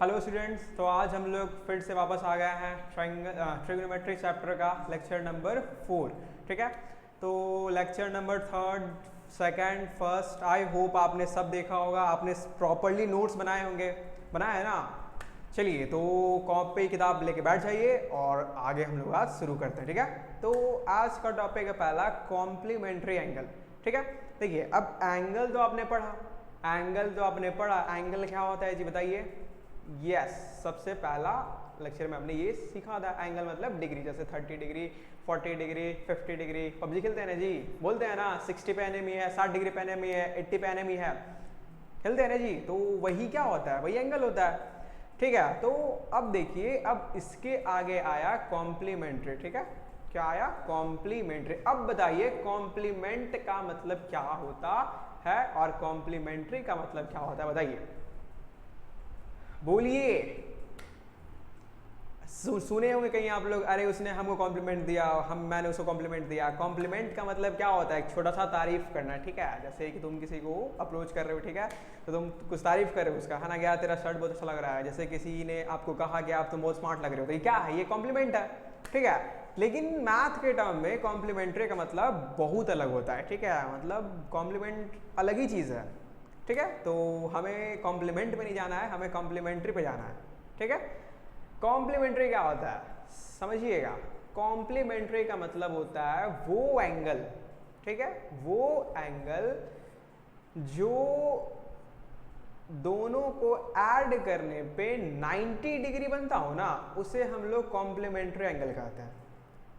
Hello students, तो आज हम लोग फिर से वापस आ गए हैं ट्रिग्नोमेट्री चैप्टर का लेक्चर नंबर 4। ठीक है, तो लेक्चर नंबर 3, 2, 1 आई होप आपने सब देखा होगा, आपने प्रॉपरली नोट्स बनाए होंगे, बनाए है ना। चलिए, तो कॉपी किताब लेके बैठ जाइए और आगे हम लोग आज शुरू करते हैं। ठीक है, तो आज का टॉपिक है पहला कॉम्प्लीमेंट्री एंगल। ठीक है, देखिए अब एंगल तो आपने पढ़ा, एंगल क्या होता है जी बताइए। यस, सबसे पहला लेक्चर में हमने ये सीखा था, एंगल मतलब डिग्री, जैसे 30 डिग्री, 40 डिग्री, 50 डिग्री। पबजी खेलते हैं ना जी, बोलते हैं ना 60 पे एनएमई है, 60 डिग्री पे एनएमई है, 80 पे एनएमई है, खेलते हैं ना जी। तो वही क्या होता है, वही एंगल होता है। ठीक है, तो अब देखिए, अब इसके आगे आया कॉम्प्लीमेंट्री। ठीक है, क्या आया? कॉम्प्लीमेंट्री। अब बताइए कॉम्प्लीमेंट का मतलब क्या होता है और कॉम्प्लीमेंट्री का मतलब क्या होता है, बताइए, बोलिए। सुने होंगे कहीं आप लोग, अरे उसने हमको कॉम्प्लीमेंट दिया, मैंने उसको कॉम्प्लीमेंट दिया। कॉम्प्लीमेंट का मतलब क्या होता है? एक छोटा सा तारीफ करना। ठीक है, जैसे कि तुम किसी को अप्रोच कर रहे हो, ठीक है, तो तुम कुछ तारीफ कर रहे हो उसका, है ना, क्या तेरा शर्ट बहुत अच्छा लग रहा है। जैसे किसी ने आपको कहा कि आप तुम बहुत स्मार्ट लग रहे हो, तो ये क्या है? ये कॉम्प्लीमेंट है। ठीक है, लेकिन मैथ के टर्म में कॉम्प्लीमेंट्री का मतलब बहुत अलग होता है। ठीक है, मतलब कॉम्प्लीमेंट अलग ही चीज़ है। ठीक है, तो हमें कॉम्प्लीमेंट में नहीं जाना है, हमें कॉम्प्लीमेंट्री पे जाना है। ठीक है, कॉम्प्लीमेंट्री क्या होता है समझिएगा। कॉम्प्लीमेंट्री का मतलब होता है वो एंगल, ठीक है, वो एंगल जो दोनों को ऐड करने पे 90 डिग्री बनता हो ना, उसे हम लोग कॉम्प्लीमेंट्री एंगल कहते हैं।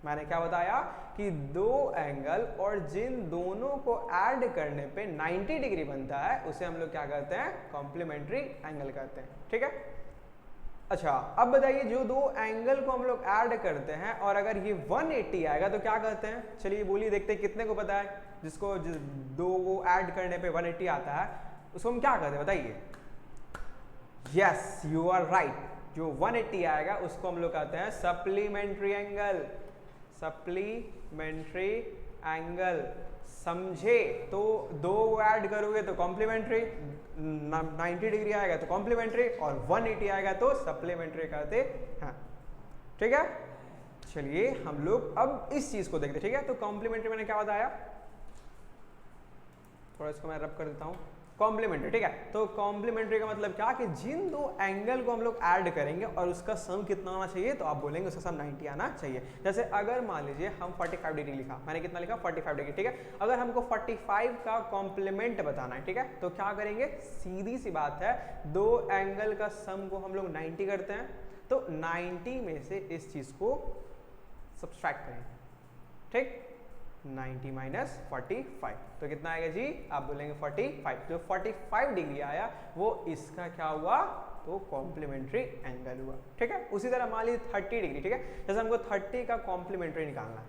मैंने क्या बताया कि दो एंगल और जिन दोनों को ऐड करने पे 90 डिग्री बनता है, उसे हम लोग क्या कहते हैं? कॉम्प्लीमेंट्री एंगल कहते हैं। ठीक है, अच्छा अब बताइए, जो दो एंगल को हम लोग ऐड करते हैं और अगर ये 180 आएगा तो क्या कहते हैं? चलिए बोलिए, देखते हैं कितने को पता है। जिसको दो को ऐड करने पे 180 आता है उसको हम क्या कहते हैं, बताइए। यस, यू आर राइट, जो 180 आएगा उसको हम लोग कहते हैं सप्लीमेंट्री एंगल। सप्लीमेंट्री एंगल, समझे? तो दो ऐड करोगे तो कॉम्प्लीमेंट्री, 90 डिग्री आएगा तो कॉम्प्लीमेंट्री और 180 आएगा तो सप्लीमेंट्री कहते हैं। ठीक है, चलिए हम लोग अब इस चीज को देखते हैं। ठीक है, तो कॉम्प्लीमेंट्री मैंने क्या बताया, थोड़ा इसको मैं रब कर देता हूं। कॉम्प्लीमेंट्री, ठीक है, तो कॉम्प्लीमेंट्री का मतलब क्या कि जिन दो एंगल को हम लोग ऐड करेंगे और उसका सम कितना आना चाहिए, तो आप बोलेंगे उसका सम 90 आना चाहिए। जैसे अगर मान लीजिए हम 45 डिग्री लिखा, मैंने कितना लिखा? 45 डिग्री। ठीक है, अगर हमको 45 का कॉम्प्लीमेंट बताना है, ठीक है, तो क्या करेंगे? सीधी सी बात है, दो एंगल का सम को हम लोग 90 करते हैं, तो 90 में से इस चीज को सब्सट्रैक्ट करेंगे। ठीक, 90 माइनस 45, तो कितना आएगा जी? आप बोलेंगे 45। जो 45 डिग्री आया वो इसका क्या हुआ? तो कॉम्प्लीमेंट्री एंगल हुआ। ठीक है, उसी तरह मान लीजिए 30 डिग्री। ठीक है, जैसे हमको 30 का कॉम्प्लीमेंट्री निकालना है,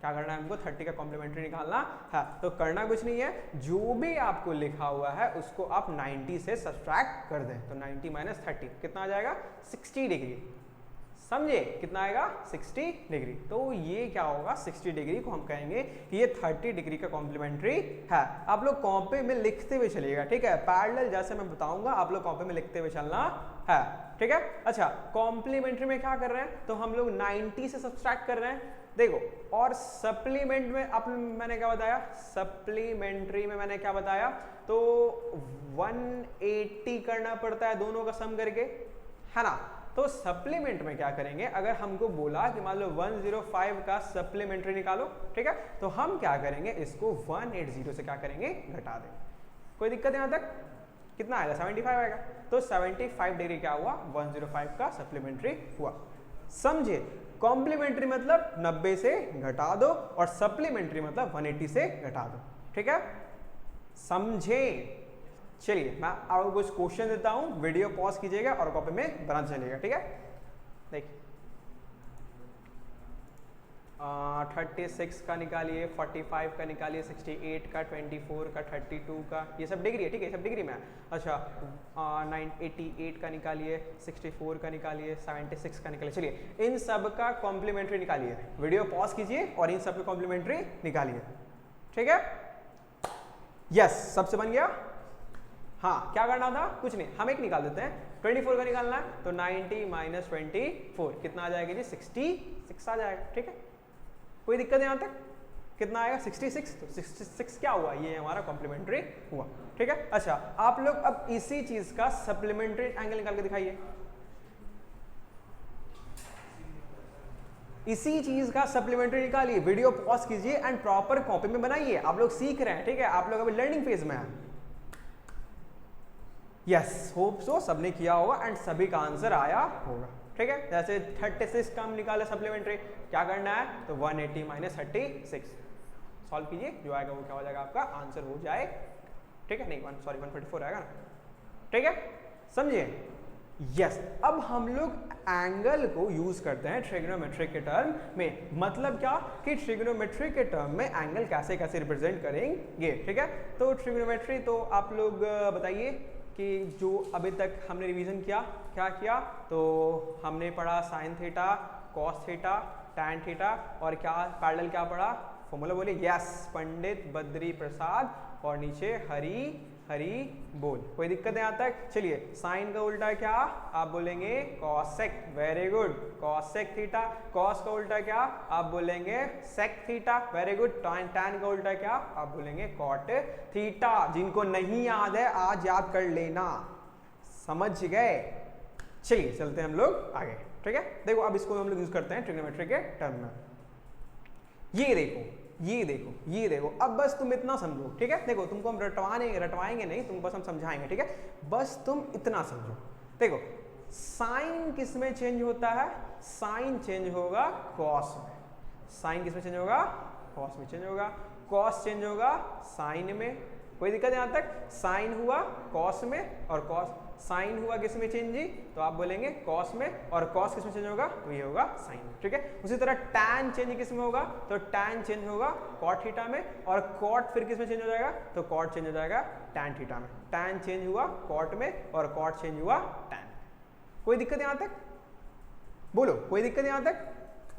क्या करना है हमको? 30 का कॉम्प्लीमेंट्री निकालना है। तो करना कुछ नहीं है, जो भी आपको लिखा हुआ है उसको आप 90 से सब्सट्रैक्ट कर दें, तो 90 माइनस 30 कितना आ जाएगा? 60 डिग्री। समझे? कितना आएगा? 60 डिग्री। तो ये क्या होगा? 60 डिग्री को हम कहेंगे कि ये 30 डिग्री का कॉम्प्लीमेंट्री है। आप लोग कॉपी में लिखते हुए चलिएगा, ठीक है, पैरेलल जैसे मैं बताऊंगा आप लोग कॉपी में लिखते हुए चलना है। ठीक है, अच्छा कॉम्प्लीमेंट्री में क्या कर रहे हैं? तो हम लोग 90 से सब्सट्रैक्ट कर रहे हैं, देखो। और सप्लीमेंट में मैंने क्या बताया? सप्लीमेंट्री में मैंने क्या बताया? तो 180 करना पड़ता है दोनों का सम करके, है ना। तो सप्लीमेंट में क्या करेंगे? अगर हमको बोला कि मान लो 105 का सप्लीमेंट्री निकालो, ठीक है, तो हम क्या करेंगे? इसको 180 से क्या करेंगे? घटा देंगे। कोई दिक्कत यहाँ तक? कितना आएगा? 75 आएगा। तो 75 डिग्री क्या हुआ? 105 का सप्लीमेंट्री हुआ। समझे? कॉम्प्लीमेंट्री मतलब 90 से घटा दो और सप्लीमेंट्री मतलब 180 से घटा दो। ठीक है, समझे? चलिए मैं आपको कुछ क्वेश्चन देता हूं, वीडियो पॉज कीजिएगा और कॉपी में बना चलिएगा। ठीक है, देखिए 36 का निकालिए, 45 का निकालिए, 68 का, 24 का, 32 का, ये सब डिग्री है। ठीक है, सब डिग्री में। अच्छा 88 का निकालिए, 64 का निकालिए, 76 का निकालिए। चलिए इन सब का कॉम्प्लीमेंट्री निकालिए, वीडियो पॉज कीजिए और इन सब का कॉम्प्लीमेंट्री निकालिए। ठीक है, यस, सबसे बन गया। हाँ क्या करना था, कुछ नहीं, हम एक निकाल देते हैं, 24 का निकालना है तो 90 माइनस 24 कितना आ जाएगा जी, 66 आ जाएगा। ठीक है, कोई दिक्कत है यहाँ तक, कितना आएगा 66, तो 66 क्या हुआ, ये हमारा कॉम्प्लीमेंट्री हुआ। ठीक है, अच्छा आप लोग अब इसी चीज का सप्लीमेंट्री एंगल निकाल के दिखाइए, इसी चीज का सप्लीमेंट्री निकालिए, वीडियो पॉज कीजिए एंड प्रॉपर कॉपी में बनाइए। आप लोग सीख रहे हैं, ठीक है, आप लोग अभी लर्निंग फेज में हैं। यस, होप सो सबने किया होगा एंड सभी का आंसर आया होगा। ठीक है, जैसे 36 का हम निकाले सप्लीमेंट्री, क्या करना है, तो 180 माइनस 36 सॉल्व कीजिए, जो आएगा वो क्या हो जाएगा, आपका आंसर हो जाए। ठीक है, नहीं 144 आएगा ना। ठीक है, समझिए। यस, अब हम लोग एंगल को यूज करते हैं ट्रिग्नोमेट्री के टर्म में, मतलब क्या कि ट्रिग्नोमेट्री के टर्म में एंगल कैसे कैसे रिप्रेजेंट करेंगे। ठीक है, तो ट्रिग्नोमेट्री तो आप लोग बताइए कि जो अभी तक हमने रिवीजन किया, क्या किया, तो हमने पढ़ा sine theta, cos theta, tan theta और क्या पैरेलल क्या पढ़ा, फॉर्मूला बोलिए। यस, पंडित बद्री प्रसाद और नीचे हरी हरी बोल, कोई दिक्कत है यहाँ तक। चलिए, साइन का उल्टा क्या, आप बोलेंगे cosec, very good, cosec theta. Cos का उल्टा क्या, आप बोलेंगे sec theta, very good. Tan का उल्टा क्या, आप बोलेंगे कॉट थीटा। जिनको नहीं याद है आज याद कर लेना, समझ गए। चलिए चलते हैं हम लोग आगे। ठीक है, देखो अब इसको हम लोग यूज करते हैं ट्रिग्नोमेट्री के टर्म में। ये देखो, ये देखो, ये देखो, अब बस तुम इतना समझो। ठीक है, देखो तुमको हम रटवाएंगे नहीं, तुमको बस हम समझाएंगे। ठीक है, बस तुम इतना समझो। देखो साइन किस में चेंज होता है, साइन चेंज होगा कॉस में। साइन किस में चेंज होगा, कॉस में चेंज होगा। कॉस चेंज होगा साइन में, कोई दिक्कत है यहाँ तक। साइन हुआ कॉस में और कॉस, साइन हुआ किस में चेंज जी, तो आप बोलेंगे कॉस में, और कॉस किस में चेंज होगा, तो ये होगा साइन में। ठीक है, उसी तरह टैन चेंज किस में होगा, तो टैन चेंज होगा कॉट थीटा में, और कॉट फिर किस में चेंज हो जाएगा, तो कॉट चेंज हो जाएगा टैन थीटा में। टैन चेंज हुआ कॉट में और कॉट चेंज हुआ टैन। कोई दिक्कत यहाँ तक, बोलो कोई दिक्कत यहाँ तक,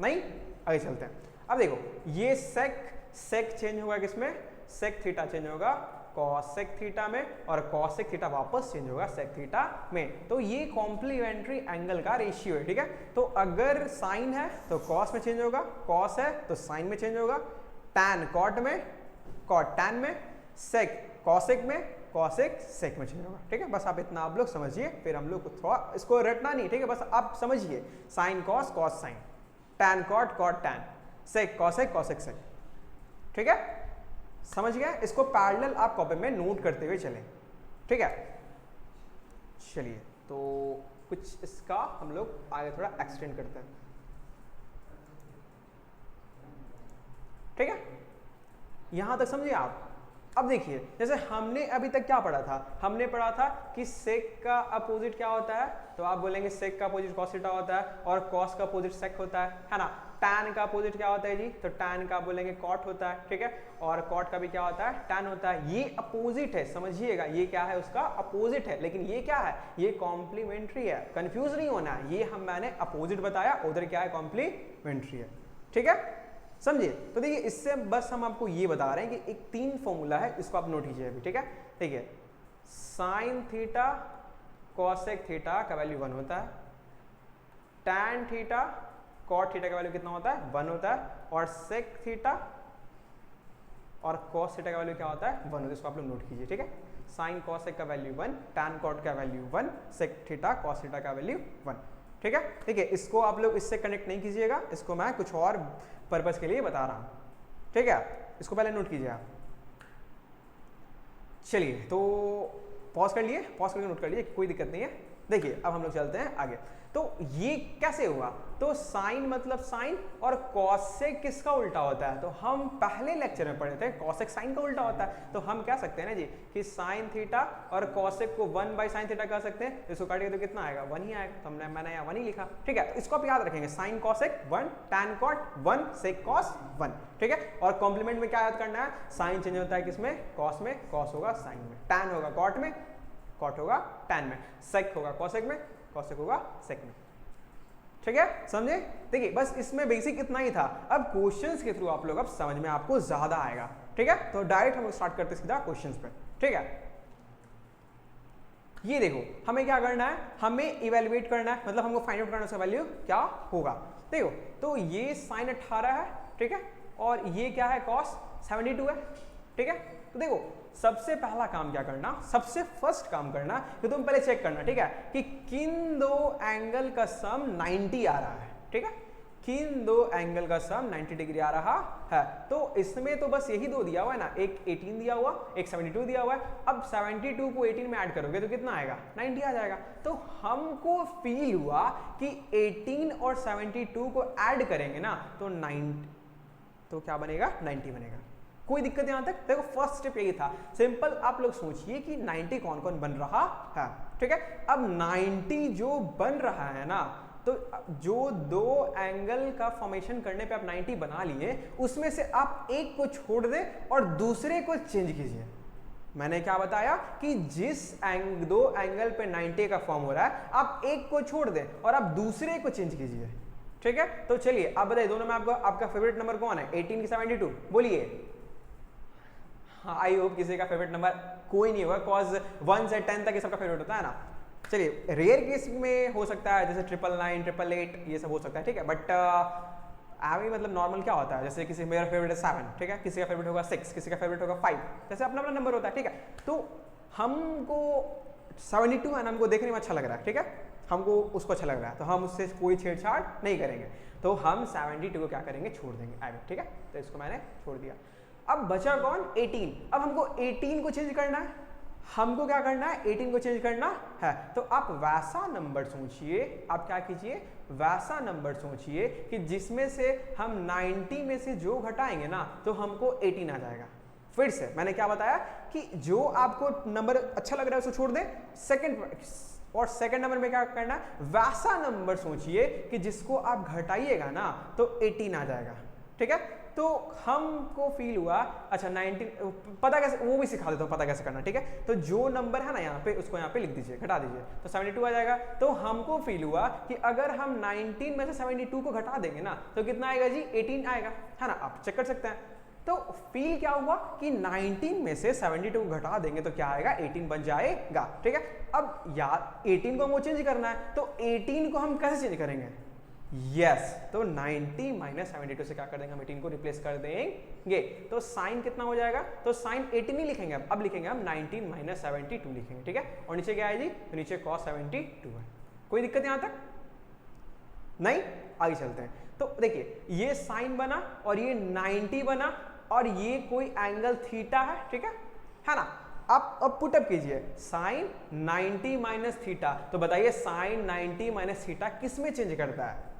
नहीं। आगे चलते हैं। अब देखो ये सेक चेंज होगा किसमें, सेक थीटा चेंज होगा कॉसेक थीटा में, और कॉसेक थीटा वापस चेंज होगा सेक थीटा में। तो ये कॉम्प्लीमेंट्री एंगल का रेशियो है। ठीक है, तो अगर साइन है तो कॉस में चेंज होगा, कॉस है तो साइन में चेंज होगा, टैन कॉट में, कॉट टैन में, सेक कॉसेक में, कॉसेक सेक में चेंज होगा। ठीक है, बस आप इतना आप लोग समझिए, फिर हम लोग को थोड़ा इसको रटना नहीं। ठीक है, बस आप समझिए, sine cos, cos sine, tan cot, cot tan, sec cosec, cosec sec. ठीक है, समझ गए। इसको पैरेलल आप कॉपी में नोट करते हुए चलें। ठीक है, चलिए तो कुछ इसका हम लोग आगे थोड़ा एक्सटेंड करते हैं। ठीक है, यहां तक समझिए आप। अब देखिए, जैसे हमने अभी तक क्या पढ़ा था, हमने पढ़ा था कि सेक का अपोजिट क्या होता है, तो आप बोलेंगे सेक का अपोजिट कॉस थीटा होता है, और कॉस का अपोजिट सेक होता है ना। टैन का अपोजिट क्या होता है जी, तो टैन का बोलेंगे कॉट होता है। ठीक है, और कॉट का भी क्या होता है, टैन होता है। ये अपोजिट है, समझिएगा, ये क्या है, उसका अपोजिट है, लेकिन ये क्या है, ये कॉम्प्लीमेंट्री है। कंफ्यूज नहीं होना है, ये मैंने अपोजिट बताया, उधर क्या है, कॉम्प्लीमेंट्री है। ठीक है, समझिए। तो देखिए, इससे बस हम आपको ये बता रहे हैं कि एक 3 फॉर्मूला है, इसको आप नोट कीजिए अभी। ठीक है, देखिए साइन थीटा कॉसेक थीटा का वैल्यू 1 होता है, टैन थीटा कॉट थीटा का वैल्यू कितना होता है, 1 होता है, और सेक थीटा और कॉस थीटा का वैल्यू क्या होता है, 1 होता है। इसको आप लोग नोट कीजिए। ठीक है, साइन कॉसेक का वैल्यू 1, टैन कॉट का value 1, sec theta cos theta का वैल्यू 1। ठीक है, ठीक है, इसको आप लोग इससे कनेक्ट नहीं कीजिएगा, इसको मैं कुछ और पर्पस के लिए बता रहा हूं। ठीक है, इसको पहले नोट कीजिए आप। चलिए तो पॉज कर लिए, पॉज करके नोट कर लिए, कोई दिक्कत नहीं है। देखिए अब हम लोग चलते हैं आगे। तो ये कैसे हुआ, तो साइन मतलब साइन, और कॉसेक किसका उल्टा होता है, तो हम पहले लेक्चर में पढ़े थे कॉसेक साइन का उल्टा होता है। तो हम कह सकते हैं ना जी कि साइन थीटा और कॉसेक को 1/sin थीटा कह सकते हैं। इसको काटिए तो कितना आएगा, 1 ही आएगा, तो मैंने यहाँ 1 ही लिखा। ठीक है, तो इसको आप याद रखेंगे, साइन कॉसेक 1, टैन कॉट 1, सेक कॉस 1। ठीक है, और कॉम्प्लीमेंट में क्या याद करना है, साइन चेंज होता है किसमें, कॉस में, कॉस होगा साइन में, टैन होगा कॉट में, कॉट होगा टैन में, सेक होगा कॉसेक में, कॉसेक होगा सेक में। ठीक है, समझे। देखिए बस इसमें बेसिक इतना ही था। अब क्वेश्चंस के थ्रू आप लोग अब समझ में आपको ज्यादा आएगा। ठीक है, तो डायरेक्ट हम स्टार्ट करते सीधा क्वेश्चंस पे। ठीक है, ये देखो हमें क्या करना है, हमें इवेलुएट करना है, मतलब हमको फाइंड आउट करना है उसका वैल्यू क्या होगा। देखो तो ये साइन 18 है, ठीक है, और ये क्या है कॉस 72 है, ठीक है। तो देखो सबसे पहला काम क्या करना, सबसे फर्स्ट काम करना कि तुम पहले चेक करना, ठीक है, कि किन दो एंगल का सम 90 आ रहा है, ठीक है, किन दो एंगल का सम 90 डिग्री आ रहा है। तो इसमें तो बस यही दो दिया हुआ है ना, एक 18 दिया हुआ, एक 72 दिया हुआ है। अब 72 को 18 में ऐड करोगे तो कितना आएगा, 90 आ जाएगा। तो हमको फील हुआ कि 18 और 72 को ऐड करेंगे ना तो 90, तो क्या बनेगा, 90 बनेगा। कोई दिक्कत यहां तक? देखो फर्स्ट स्टेप यही था, सिंपल। आप लोग सोचिए कि 90 कौन कौन बन रहा है, ठीक है। अब 90 जो बन रहा है ना, तो जो दो एंगल का फॉर्मेशन करने पे आप 90 बना लिए, उसमें से आप एक को छोड़ दें और दूसरे को चेंज कीजिए। मैंने क्या बताया कि जिस दो एंगल पे 90 का फॉर्म हो रहा है, आप एक को छोड़ दें और आप दूसरे को चेंज कीजिए, ठीक है। तो चलिए आप बताइए दोनों में आपका फेवरेट नंबर कौन है, 18 की 72? बोलिए। हाँ, आई होप किसी का फेवरेट नंबर कोई नहीं होगा, कॉज 1 से 10 तक ये सबका फेवरेट होता है ना। चलिए रेयर केस में हो सकता है, जैसे 999, 888 ये सब हो सकता है, ठीक है। बट एवरी मतलब नॉर्मल क्या होता है, जैसे किसी मेरा फेवरेट है 7, ठीक है, किसी का फेवरेट होगा 6, किसी का फेवरेट होगा 5, जैसे अपना अपना नंबर होता है, ठीक है। तो हमको 72 है ना, हमको देखने में अच्छा लग रहा है, ठीक है, हमको उसको अच्छा लग रहा है, तो हम उससे कोई छेड़छाड़ नहीं करेंगे। तो हम 72 को क्या करेंगे, छोड़ देंगे, ठीक है। तो इसको मैंने छोड़ दिया। अब बचा कौन, 18। अब हमको 18 को चेंज करना है, हमको क्या करना है, 18 को चेंज करना है। तो आप वैसा नंबर सोचिए, आप क्या कीजिए, वैसा नंबर सोचिए कि जिसमें से हम 90 में से जो घटाएंगे ना तो हमको 18 आ जाएगा। फिर से मैंने क्या बताया कि जो आपको नंबर अच्छा लग रहा है उसको छोड़ दें, सेकंड नंबर में क्या करना है, वैसा नंबर सोचिए कि जिसको आप घटाइएगा ना तो 18 आ जाएगा, ठीक है। तो हमको फील हुआ, अच्छा 19 पता कैसे, वो भी सिखा देता हूँ पता कैसे करना, ठीक है। तो जो नंबर है ना यहाँ पे, उसको यहाँ पे लिख दीजिए, घटा दीजिए, तो 72 आ जाएगा। तो हमको फील हुआ कि अगर हम 19 में से 72 को घटा देंगे ना तो कितना आएगा जी, 18 आएगा, है ना। आप चेक कर सकते हैं। तो फील क्या हुआ कि 19 में से 72 को घटा देंगे तो क्या आएगा, 18 बन जाएगा, ठीक है। अब यार 18 को हमको चेंज करना है, तो 18 को हम कैसे चेंज करेंगे, यस, तो 90 माइनस 72 से क्या कर देंगे, हम 18 को रिप्लेस कर देंगे। तो साइन कितना हो जाएगा, तो साइन 18 नहीं लिखेंगे, अब लिखेंगे हम 19 माइनस 72 लिखेंगे, ठीक है। और नीचे क्या है जी, तो नीचे cos 72 है। कोई दिक्कत यहां तक नहीं? आगे चलते हैं। तो देखिए ये साइन बना और ये 90 बना और ये कोई एंगल थीटा है, ठीक है ना। आप अब पुटअप कीजिए, साइन 90 माइनस थीटा, तो बताइए साइन 90 माइनस थीटा किस में चेंज करता है,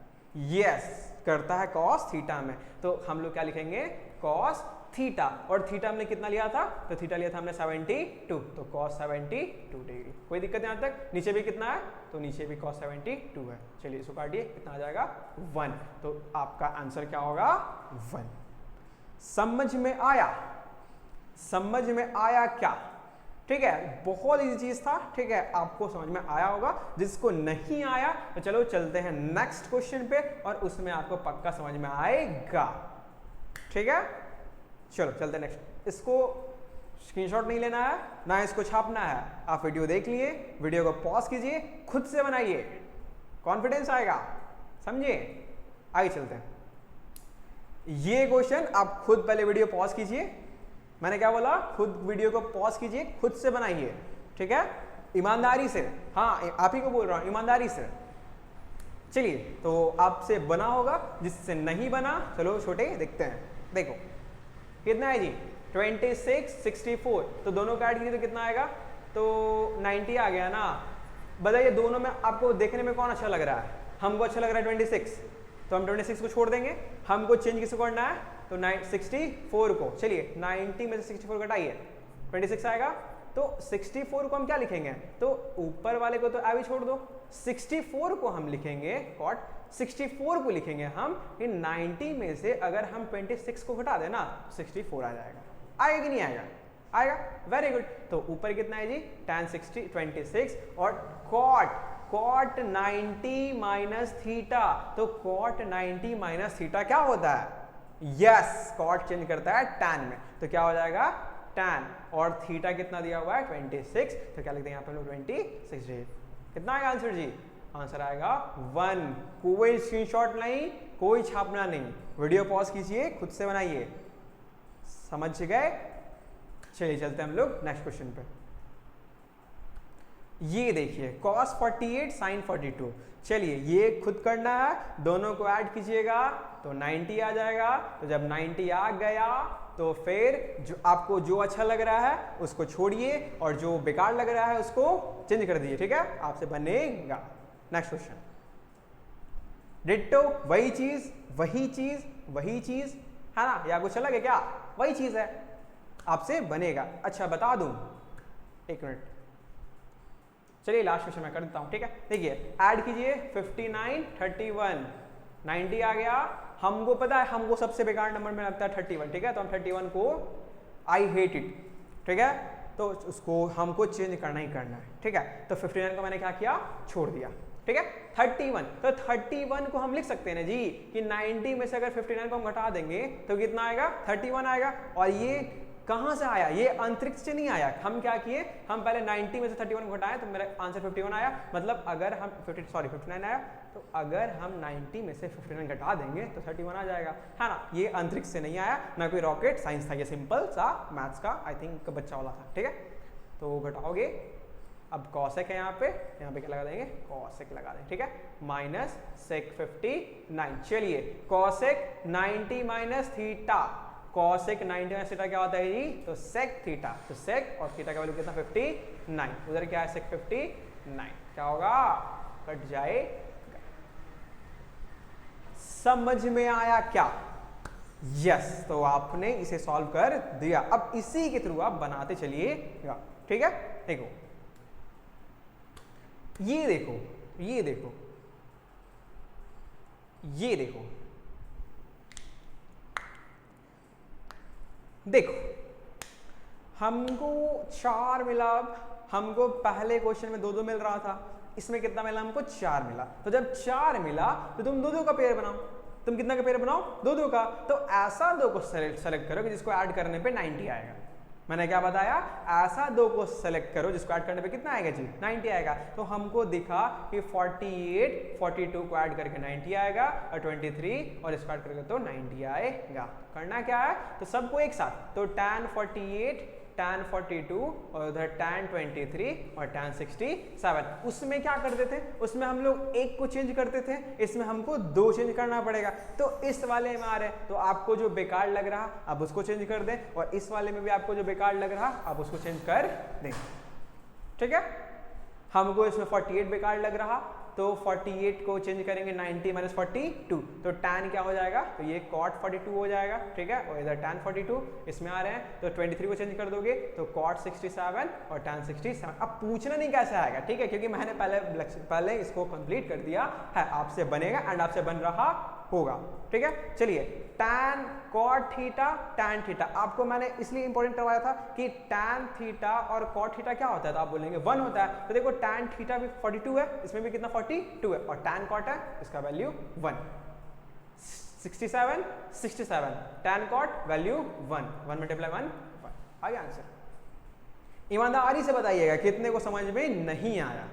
यस करता है cos थीटा में। तो हम लोग क्या लिखेंगे, cos थीटा, और थीटा हमने कितना लिया था, तो थीटा लिया था हमने 72, तो cos 72 डिग्री। कोई दिक्कत यहां तक? नीचे भी कितना है, तो नीचे भी cos 72 है। चलिए इसको काटिए, कितना आ जाएगा 1। तो आपका आंसर क्या होगा, 1। समझ में आया, समझ में आया क्या, ठीक है। बहुत इजी चीज था, ठीक है, आपको समझ में आया होगा। जिसको नहीं आया तो चलो चलते हैं नेक्स्ट क्वेश्चन पे, और उसमें आपको पक्का समझ में आएगा, ठीक है। चलो चलते हैं नेक्स्ट। इसको स्क्रीनशॉट नहीं लेना है ना इसको छापना है, आप वीडियो देख लिए, वीडियो को पॉज कीजिए, खुद से बनाइए, कॉन्फिडेंस आएगा, समझिए। आगे चलते हैं। ये क्वेश्चन आप खुद पहले वीडियो पॉज कीजिए, मैंने क्या बोला, खुद वीडियो को पॉज कीजिए, खुद से बनाइए, ठीक है, ईमानदारी से। हाँ आप ही को बोल रहा हूं, ईमानदारी से। चलिए तो आपसे बना होगा, जिससे नहीं बना चलो छोटे देखते हैं। देखो कितना है जी, 26, 64, तो दोनों काट कीजिए तो कितना आएगा, तो 90 आ गया ना। बताइए दोनों में आपको देखने में कौन अच्छा लग रहा है, हमको अच्छा लग रहा है 26, तो हम 26 को छोड़ देंगे। हमको चेंज किसको करना है, तो 64 को। चलिए 90 में से 64 घटाइए, 26 आएगा। तो 64 को हम क्या लिखेंगे, तो ऊपर वाले को तो ऐवी छोड़ दो, 64 को हम लिखेंगे कॉट, 64 को लिखेंगे हम कि 90 में से अगर हम 26 को घटा देना 64 आ जाएगा। आएगा कि नहीं आएगा, आएगा, वेरी गुड। तो ऊपर कितना है जी, tan 26 और कॉट 90 माइनस थीटा, तो कॉट 90 माइनस थीटा क्या होता है, यस कॉट चेंज करता है tan में, तो क्या हो जाएगा tan और थीटा कितना दिया हुआ है 26, तो क्या लिखते हैं यहाँ पे हम लोग 26 डिग्री। कितना आएगा आंसर जी? आंसर आएगा 1। कोई स्क्रीनशॉट नहीं, कोई छापना नहीं, वीडियो पॉज कीजिए, खुद से बनाइए। समझ गए? चलिए चलते हैं हम लोग नेक्स्ट क्वेश्चन पे। ये देखिए cos 48 sin 42। चलिए ये खुद करना है, दोनों को ऐड कीजिएगा तो 90 आ जाएगा। तो जब 90 आ गया तो फिर जो आपको जो अच्छा लग रहा है उसको छोड़िए और जो बेकार लग रहा है उसको चेंज कर दीजिए। ठीक है, आपसे बनेगा। नेक्स्ट क्वेश्चन, डिट्टो, वही चीज वही चीज वही चीज है ना, या कुछ अलग है क्या? वही चीज है, आपसे बनेगा। अच्छा बता दूं, एक मिनट, चलिए लास्ट क्वेश्चन मैं कर देता हूं। ठीक है, देखिए ऐड कीजिए 59 31 90 आ गया। हमको पता है, हमको सबसे बेकार नंबर में लगता है 31। ठीक है, तो हम 31 को आई हेट इट, ठीक है, तो उसको हमको चेंज करना ही करना है। ठीक है, तो 59 को मैंने क्या किया, छोड़ दिया। ठीक है, 31, तो 31 को हम लिख सकते हैं ना जी कि 90 में से अगर 59 को हम घटा देंगे तो कितना आएगा, 31 आएगा। और ये कहां से आया, ये अंतरिक्ष से नहीं आया। हम क्या किए, हम पहले 90 में से 31 घटाएं तो मेरा आंसर 51 आया। मतलब अगर हम 59 आया, तो अगर हम 90 में से 59 घटा देंगे तो 31 आ जाएगा, है ना। ये अंतरिक्ष से नहीं आया, ना कोई रॉकेट साइंस था, ये सिंपल सा मैथ्स का आई थिंक बच्चा वाला था। ठीक है, तो घटाओगे, अब कॉसेक है यहाँ पे क्या लगा देंगे, कॉसेक लगा देंगे। ठीक है, माइनस सेक 59। चलिए cosec 90 minus theta, cosec 90 minus theta क्या होता है जी, तो सेक थीटा। तो सेक और थीटा का वैल्यू कितना 59, उधर क्या है सेक 59, क्या होगा, कट जाएगा। समझ में आया क्या? यस, तो आपने इसे सॉल्व कर दिया। अब इसी के थ्रू आप बनाते चलिएगा। ठीक है, देखो ये देखो ये देखो ये देखो देखो, हमको 4 मिला। हमको पहले क्वेश्चन में 2-2 मिल रहा था, इसमें कितना मिला, हमको 4 मिला। तो जब 4 मिला तो तुम 2-2 का पेयर बनाओ। तुम कितना का पेयर बनाओ, 2-2 का। तो ऐसा 2 को सेलेक्ट करो कि जिसको ऐड करने पे 90 आएगा। मैंने क्या बताया, ऐसा 2 को सेलेक्ट करो जिसको ऐड करने पे कितना आएगा जी, 90 आएगा। तो हमको दिखा कि 48 42 को ऐड करके 90 आएगा और 23 और इसको ऐड करके तो 90 आएगा। करना क्या है, तो सबको एक साथ, तो tan 48 tan 42 और उधर tan 23 और tan 67। उसमें क्या करते थे, उसमें हम लोग एक को चेंज करते थे, इसमें हमको 2 चेंज करना पड़ेगा। तो इस वाले में आ रहे तो आपको जो बेकार लग रहा आप उसको चेंज कर दें, और इस वाले में भी आपको जो बेकार लग रहा आप उसको चेंज कर दें। ठीक है, हमको इसमें 48 बेकार लग रहा तो 48 को चेंज करेंगे 90 माइनस 42, तो tan क्या हो जाएगा, तो ये cot 42 हो जाएगा। ठीक है, और इधर tan 42 इसमें आ रहे हैं, तो 23 को चेंज कर दोगे तो cot 67 और tan 67। अब पूछना नहीं कैसे आएगा, ठीक है, क्योंकि मैंने पहले इसको कंप्लीट कर दिया है। आपसे बनेगा एंड आपसे बन रहा होगा। ठीक है, चलिए tan cot theta tan theta आपको मैंने इसलिए इंपॉर्टेंट करवाया था कि tan थीटा और cot थीटा क्या होता है, तो आप बोलेंगे 1 होता है। तो देखो tan थीटा भी 42 है, इसमें भी कितना 42 है, और tan cot है, इसका value 1। 67 67 tan cot value 1 1 multiply 1 1 आ गया आंसर। ईमानदारी से बताइएगा कितने को समझ में नहीं आया।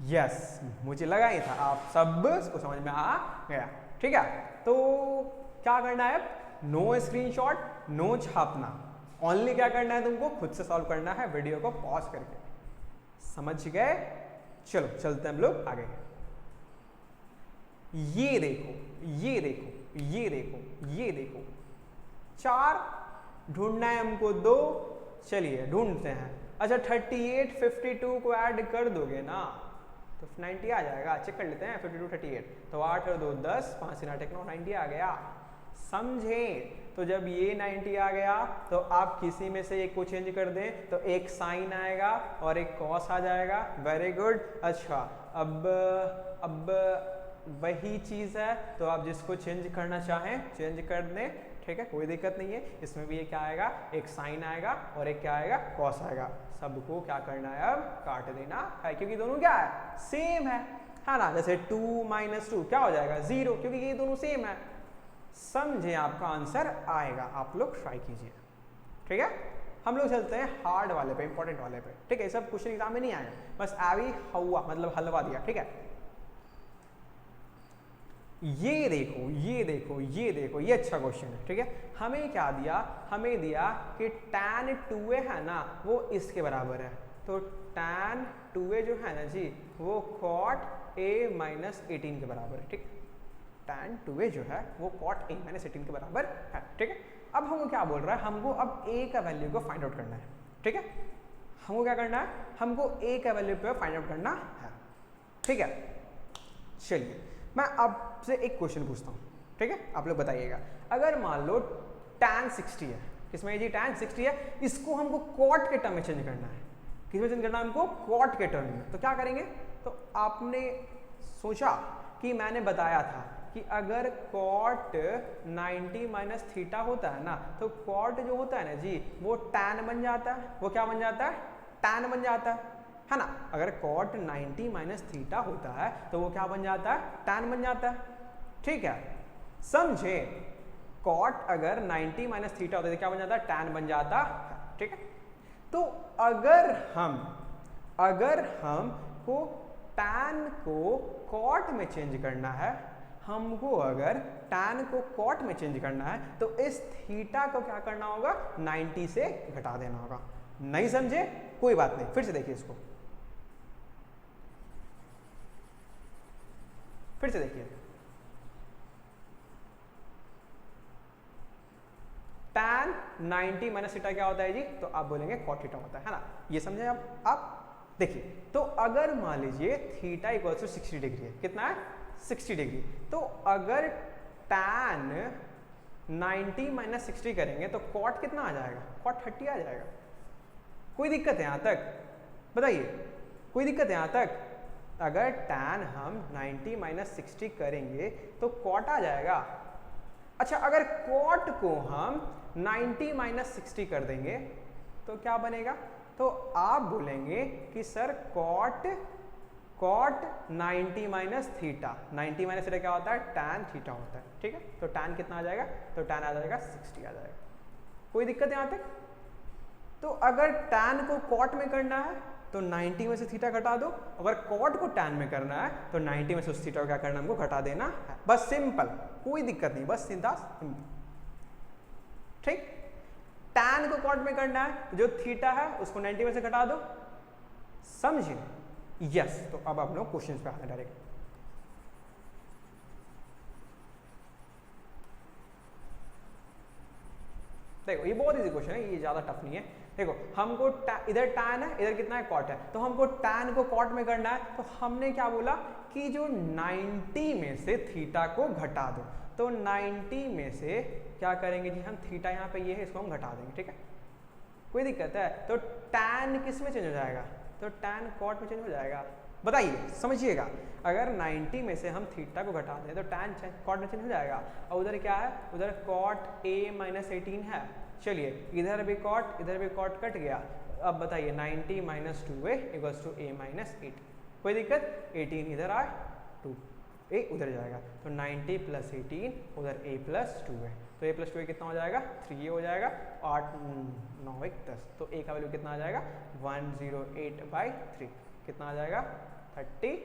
यस, मुझे लगा ही था आप सब को समझ में आ गया। ठीक है, तो क्या करना है, अब नो स्क्रीनशॉट, नो छापना, ओनली क्या करना है, तुमको खुद से सॉल्व करना है वीडियो को पॉज करके। समझ गए? चलो चलते हैं हम लोग आगे। ये देखो ये देखो ये देखो ये देखो, 4 ढूंढना है हमको, 2। चलिए ढूंढते हैं। अच्छा 38 52 को ऐड कर दोगे ना तो 90 आ जाएगा। चेक कर लेते हैं 52 38, तो 8 और 2 10, 5 से 8 90 आ गया। समझे? तो जब ये 90 आ गया तो आप किसी में से एक को चेंज कर दें तो एक साइन आएगा और एक कॉस आ जाएगा। Very good. अच्छा अब वही चीज़ है तो आप जिसको चेंज करना चाहें चेंज कर दें। ठीक है, कोई दिक्कत नहीं है। इसमें भी ये क्या आएगा, एक साइन आएगा और एक क्या आएगा, कॉस आएगा। सबको क्या करना है, अब काट देना है, क्योंकि दोनों क्या है, सेम है ना। जैसे 2 - 2 क्या हो जाएगा, 0, क्योंकि ये दोनों सेम है। समझे? आपका आंसर आएगा, आप लोग ट्राई कीजिए। ठीक है, हम लोग चलते हैं हार्ड वाले पे, इंपॉर्टेंट वाले पे। ठीक है, सब क्वेश्चन एग्जाम में नहीं आएगा, बस आवी हवा मतलब हलवा दिया। ठीक है, ये देखो ये देखो ये देखो, ये अच्छा क्वेश्चन है। ठीक है, हमें क्या दिया, हमें दिया कि tan 2a है ना वो इसके बराबर है, तो tan 2a जो है ना जी वो cot a माइनस 18 के बराबर है। ठीक, tan 2a जो है वो cot a माइनस 18 के बराबर है। ठीक है, अब हमको क्या बोल रहा है, हमको अब a का वैल्यू को फाइंड आउट करना है। ठीक है, हमको क्या करना है, हमको a का वैल्यू पे फाइंड आउट करना है। ठीक है, चलिए मैं आपसे एक क्वेश्चन पूछता हूँ। ठीक है, आप लोग बताइएगा, अगर मान लो tan 60 है, किसमें जी tan 60 है, इसको हमको cot के टर्म में चेंज करना है। किसमें चेंज करना है हमको, cot के टर्म में। तो क्या करेंगे, तो आपने सोचा कि मैंने बताया था कि अगर cot 90 माइनस थीटा होता है ना, तो cot जो होता है ना जी वो tan बन जाता है। वो क्या बन जाता है, tan बन जाता है ना। अगर cot 90 माइनस थीटा होता है तो वो क्या बन जाता है, tan बन जाता है। ठीक है, समझे, cot अगर 90 माइनस थीटा होता है तो क्या बन जाता है, tan बन जाता है। ठीक है, तो अगर हम को tan को cot में चेंज करना है, हमको अगर tan को cot में चेंज करना है तो इस थीटा को क्या करना होगा, 90 से घटा देना होगा। नहीं समझे, कोई बात नहीं, फिर से देखिए इसको, फिर से देखिए, tan 90 माइनस थीटा क्या होता है जी, तो आप बोलेंगे cot थीटा होता है ना। ये समझे आप देखिए, तो अगर मान लीजिए थीटा इक्वल टू 60 डिग्री है, कितना है 60 डिग्री, तो अगर tan 90 माइनस 60 करेंगे तो cot कितना आ जाएगा, cot 30 आ जाएगा। कोई दिक्कत है यहाँ तक, बताइए, कोई दिक्कत है यहाँ तक। अगर tan हम 90 माइनस 60 करेंगे तो cot आ जाएगा। अच्छा, अगर cot को हम 90 माइनस 60 कर देंगे तो क्या बनेगा, तो आप बोलेंगे कि sir cot 90 minus theta, 90 minus theta क्या होता है, tan थीटा होता है। ठीक है, तो tan कितना आ जाएगा, तो tan आ जाएगा 60 आ जाएगा। कोई दिक्कत है यहाँ तक। तो अगर tan को cot में करना है तो 90 में से थीटा घटा दो, अगर cot को tan में करना है तो 90 में से उस थीटा को क्या करना है, हमको घटा देना है। बस सिंपल, कोई दिक्कत नहीं, बस सीधा सिंपल। ठीक, tan को cot में करना है तो जो थीटा है उसको 90 में से घटा दो, समझे। यस, तो अब आप लोग क्वेश्चन पे आते हैं डायरेक्ट। देखो ये बहुत इजी क्वेश्चन है, ये ज्यादा टफ नहीं है। देखो हमको इधर tan है, इधर कितना है, cot है, तो हमको tan को cot में करना है, तो हमने क्या बोला कि जो 90 में से थीटा को घटा दो, तो 90 में से क्या करेंगे जी हम, थीटा यहाँ पे ये है, इसको हम घटा देंगे। ठीक है, कोई दिक्कत है, तो tan किस में चेंज हो जाएगा, तो tan cot में चेंज हो जाएगा। बताइए, समझिएगा, अगर 90 में से हम थीटा को घटा दें तो tan cot में चेंज हो जाएगा। और उधर क्या है, उधर cot a माइनस 18 है। चलिए, इधर भी cot, इधर भी cot कट गया। अब बताइए 90 minus 2a equals to a minus 8। कोई दिक्कत, 18 इधर आए, 2a उधर जाएगा, तो 90 प्लस 18 उधर a प्लस 2 है, तो a प्लस 2 कितना हो जाएगा, 3a हो जाएगा। 8 9 1 10, तो a का वैल्यू कितना आ जाएगा, 108/3, कितना आ जाएगा, 32।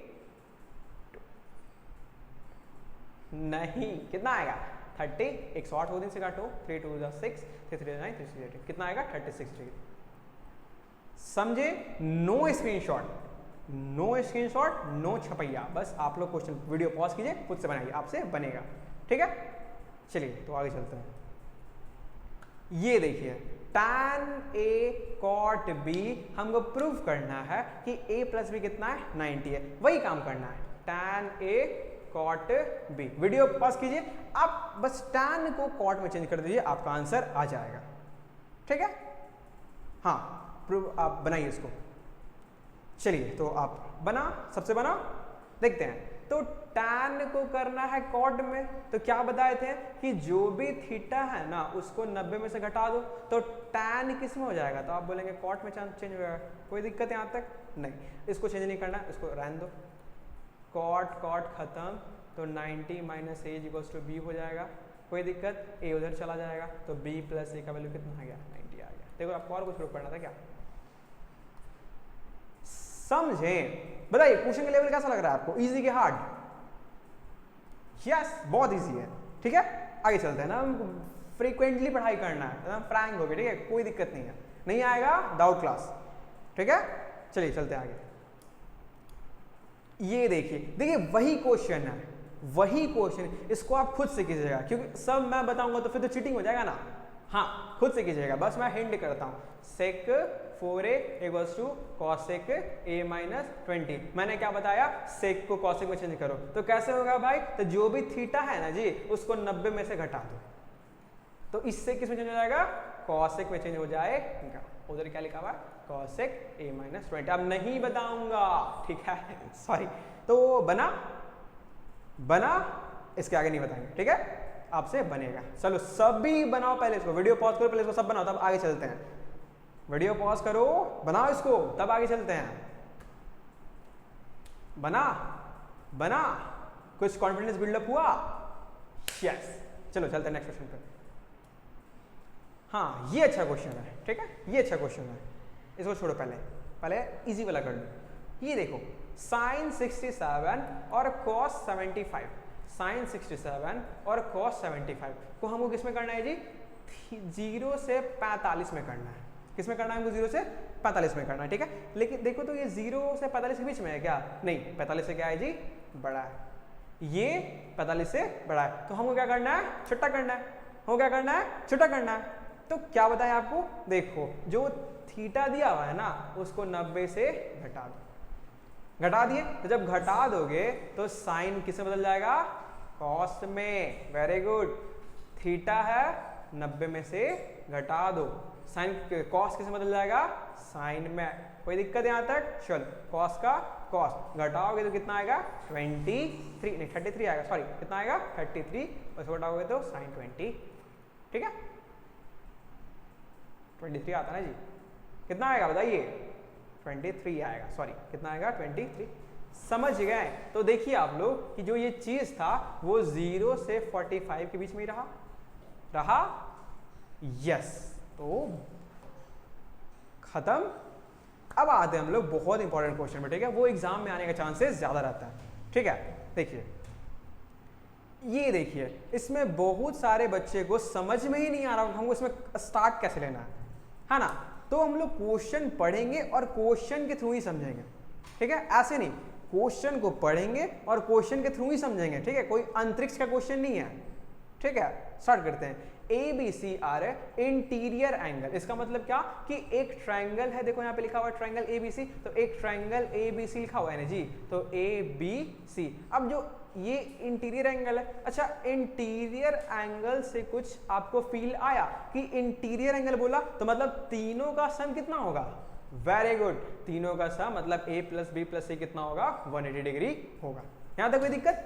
नहीं, कितना आएगा, 30, 108 को दिन से काटो, 3 2 6, 3 3 9, 3 3 कितना आएगा, 36 डिग्री। समझे, no screenshot, no screenshot, no छपैया, बस आप लोग क्वेश्चन वीडियो पॉज कीजिए, खुद से बनाइए, आपसे बनेगा। ठीक है, चलिए तो आगे चलते हैं। ये देखिए, tan a cot b हमको प्रूव करना है कि a प्लस बी कितना है, 90 है, वही काम करना है। tan a cot b, video pause कीजिए, आप बस tan को cot में चेंज कर दीजिए, आपका आंसर आ जाएगा। ठीक है, हाँ प्रूव आप बनाइए इसको। चलिए तो आप सबसे बनाओ, देखते हैं। तो tan को करना है cot में, तो क्या बताए थे कि जो भी थीटा है ना उसको 90 में से घटा दो, तो tan किस में हो जाएगा, तो आप बोलेंगे cot में चेंज हो जाएगा। कोई दिक्कत यहाँ तक नहीं, इसको चेंज नहीं करना, इसको रहने दो। cot खत्म, तो 90 minus a equals to b हो जाएगा। कोई दिक्कत, a उधर चला जाएगा, तो b प्लस a का वैल्यू कितना आ गया, 90 आ गया। देखो आपको और कुछ प्रूव करना था क्या? समझे? बताइए क्वेश्चन का लेवल कैसा लग रहा है आपको? इजी के हार्ड? यस, बहुत इजी है। ठीक है, आगे चलते हैं ना, हम फ्रीक्वेंटली पढ़ाई करना है, एकदम फ्रैंक हो गया, ठीक है, कोई दिक्कत नहीं है, नहीं आएगा डाउट क्लास, ठीक है। चलिए चलते हैं आगे। ये देखिए वही क्वेश्चन है, वही क्वेश्चन, इसको आप खुद से कीजिएगा, क्योंकि सब मैं बताऊंगा तो फिर तो चीटिंग हो जाएगा ना। हाँ, खुद से कीजिएगा, बस मैं हिंट करता हूँ। Sec 4a equals to cosec a minus 20। मैंने क्या बताया? सेक को कॉसेक में चेंज करो, तो कैसे होगा भाई? तो जो भी थीटा है ना जी, उसको 90 में से घटा दो, तो इससे किस में चेंज हो जाएगा? कॉसेक में चेंज हो जाएगा। उधर क्या लिखा हुआ है? Cosec a minus 20। अब नहीं बताऊंगा, ठीक है, सॉरी। तो बना, इसके आगे नहीं बताएंगे, ठीक है, आपसे बनेगा। चलो सभी बनाओ, पहले इसको वीडियो पॉज करो, पहले इसको सब बनाओ, तब आगे चलते हैं। वीडियो पॉज करो, बनाओ इसको, तब आगे चलते हैं। बना कुछ कॉन्फिडेंस बिल्डअप हुआ? यस, चलो चलते हैं नेक्स्ट क्वेश्चन पे। हाँ, ये अच्छा क्वेश्चन है, ठीक है, ये अच्छा क्वेश्चन है, इसको छोड़ो, पहले इजी वाला कर लो। ये देखो, साइन 67 और कॉस 75, साइन 67 और कॉस 75 को हमको किस में करना है जी? 0 से 45 में करना है। किस में करना है हमको? 0 से 45 में करना है, ठीक है। लेकिन देखो तो ये 0 से 45 के बीच में है क्या? नहीं, 45 से क्या है जी? बड़ा है। ये 45 से बड़ा है, तो हमको क्या करना है? छोटा करना है। हमको क्या करना है? छोटा करना है। तो क्या बताएं आपको? देखो, जो थीटा दिया हुआ है ना, उसको 90 से घटा दो। घटा दिए, तो जब घटा दोगे तो साइन किस में बदल जाएगा? कॉस में। Very good. थीटा है, 90 में से घटा दो, साइन कॉस किस में बदल जाएगा? साइन में। कोई दिक्कत यहाँ तक? चल, कॉस का कॉस घटाओगे तो कितना आएगा? 23, नहीं 33 आएगा, सॉरी, कितना आएगा? 33, और इसको घटाओगे तो साइन 20, ठीक है, 23 आता है ना जी। कितना आएगा बताइए? 23 आएगा, सॉरी, कितना आएगा? 23। समझ गए? तो देखिए आप लोग कि जो ये चीज था वो 0 से 45 के बीच में ही रहा। यस, तो खत्म। अब आते हैं हम लोग बहुत इंपॉर्टेंट क्वेश्चन में, ठीक है, वो एग्जाम में आने का चांसेस ज्यादा रहता है, ठीक है। देखिए, ये देखिए, इसमें बहुत सारे बच्चे को समझ में ही नहीं आ रहा हमको इसमें स्टार्ट कैसे लेना है ना। तो हम लोग क्वेश्चन पढ़ेंगे और क्वेश्चन के थ्रू ही समझेंगे, ठीक है, ऐसे नहीं, क्वेश्चन को पढ़ेंगे और क्वेश्चन के थ्रू ही समझेंगे, ठीक है, कोई अंतरिक्ष का क्वेश्चन नहीं है, ठीक है। स्टार्ट करते हैं। ABC आर इंटीरियर एंगल, इसका मतलब क्या कि एक ट्रायंगल है, देखो यहाँ पे लिखा हुआ है ट्रायंगल ABC, तो एक ट्रायंगल ABC लिखा हुआ है ना जी, तो ABC। अब जो ये इंटीरियर एंगल है, अच्छा, इंटीरियर एंगल से कुछ आपको फील आया कि इंटीरियर एंगल बोला तो मतलब तीनों का सम कितना होगा? वेरी गुड, तीनों का सम मतलब A + B + C कितना होगा? 180 डिग्री होगा। यहां तक कोई दिक्कत?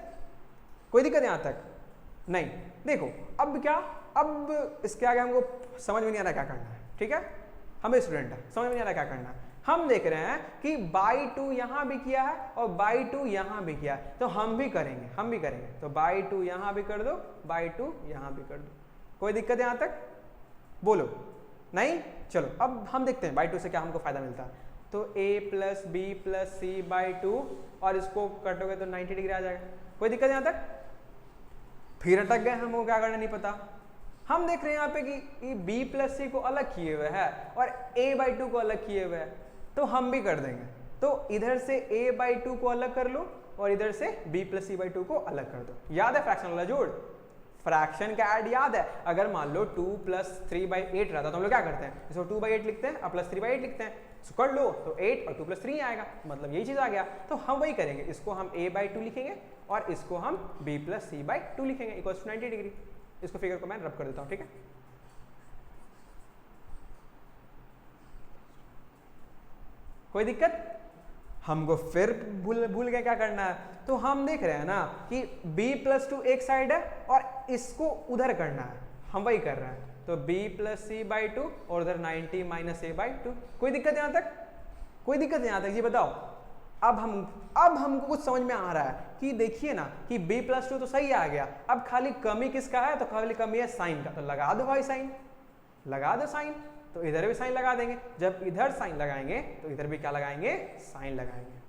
कोई दिक्कत यहां तक नहीं। देखो अब क्या, अब इसके आगे हमको समझ में नहीं आ रहा क्या करना है, ठीक है, हम स्टूडेंट हैं, समझ में नहीं आ रहा क्या करना है। हम देख रहे हैं कि बाई 2 यहां भी किया है और बाई 2 यहां भी किया है, तो हम भी करेंगे, तो बाई 2 यहां भी कर दो, बाई 2 यहां भी कर दो। कोई दिक्कत यहां तक? बोलो नहीं। चलो अब हम देखते हैं बाई 2 से क्या हमको फायदा मिलता है। तो A + B + C/2 और इसको कटोगे तो 90 डिग्री आ जाएगा। कोई दिक्कत यहां तक? फिर अटक गए, हमको क्या करना नहीं पता। हम देख रहे हैं यहाँ पे कि B + C को अलग किए हुए है और A/2 को अलग किए हुए है, तो हम भी कर देंगे। तो इधर से A/2 को अलग कर लो और इधर से B + C/2 को अलग कर दो। याद है फ्रैक्शन वाला जोड़? फ्रैक्शन का ऐड याद है? अगर मान लो 2 + 3/8 रहता तो हम लोग क्या करते हैं? इसको 2/8 लिखते हैं और +3/8 लिखते हैं, तो कर लो, तो 8 और 2 + 3 आएगा, मतलब यही चीज आ गया। तो हम वही करेंगे, इसको हम A/2 लिखेंगे और इसको हम B + C/2 लिखेंगे, इक्वल्स 90 डिग्री। इसको फिगर को मैं रब कर देता हूं, ठीक है। कोई दिक्कत? हमको फिर भूल गए क्या करना है। तो हम देख रहे हैं ना कि B + 2 एक साइड है और इसको उधर करना है, हम वही कर रहे हैं। तो B + C/2 और उधर 90 - A/2। कोई दिक्कत यहां तक? कोई दिक्कत यहां तक जी? बताओ। अब हमको कुछ समझ में आ रहा है कि देखिए ना कि B + 2 तो सही आ गया, अब खाली कमी किसका है? तो खाली कमी है साइन का, तो लगा दो भाई साइन, लगा दो साइन, तो इधर भी साइन लगा देंगे। जब इधर साइन लगाएंगे तो इधर भी क्या लगाएंगे, साइन लगाएंगे।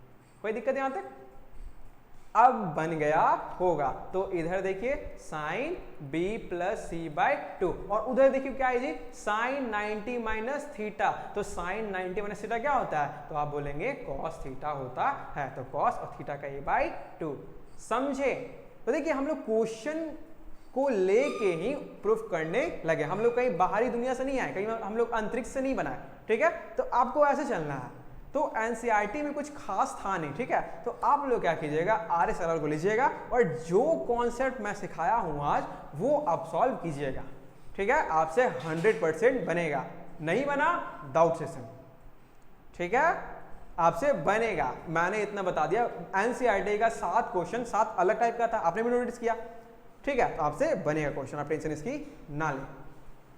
कोई दिक्कत यहां तक? अब बन गया होगा, तो इधर देखिए sine b plus c by 2 और उधर देखिए क्या है जी, साइन 90 माइनस थीटा। तो साइन 90 माइनस थीटा क्या होता है, तो आप बोलेंगे कॉस थीटा होता है। तो कॉस और थीटा का a बाई 2, समझे? तो देखिए हम लोग क्वेश्चन को लेके ही प्रूफ करने लगे, हम लोग कहीं बाहरी दुनिया से नहीं आए, कहीं हम लोग अंतरिक्ष से नहीं बनाए, ठीक है? तो आपको ऐसे चलना है। तो एनसीईआरटी में कुछ खास था नहीं, ठीक है? तो आप लोग क्या कीजिएगा, RSRR को लीजिएगा और जो कॉन्सेप्ट मैं सिखाया हूं आज वो आप सॉल्व कीजिएगा, ठीक है? आपसे 100% बनेगा, नहीं बना डाउट सेशन, ठीक है? आपसे बनेगा, मैंने इतना बता दिया। एनसीईआरटी का 7 क्वेश्चन 7 अलग टाइप का था, आपने भी नोटिस किया, ठीक है? तो आपसे बनेगा क्वेश्चन, आप टेंशन इसकी ना लें।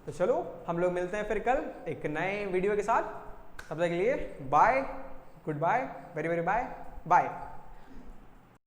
तो चलो हम लोग मिलते हैं फिर कल एक नए वीडियो के साथ। तब तक के लिए bye, goodbye, very very bye, bye.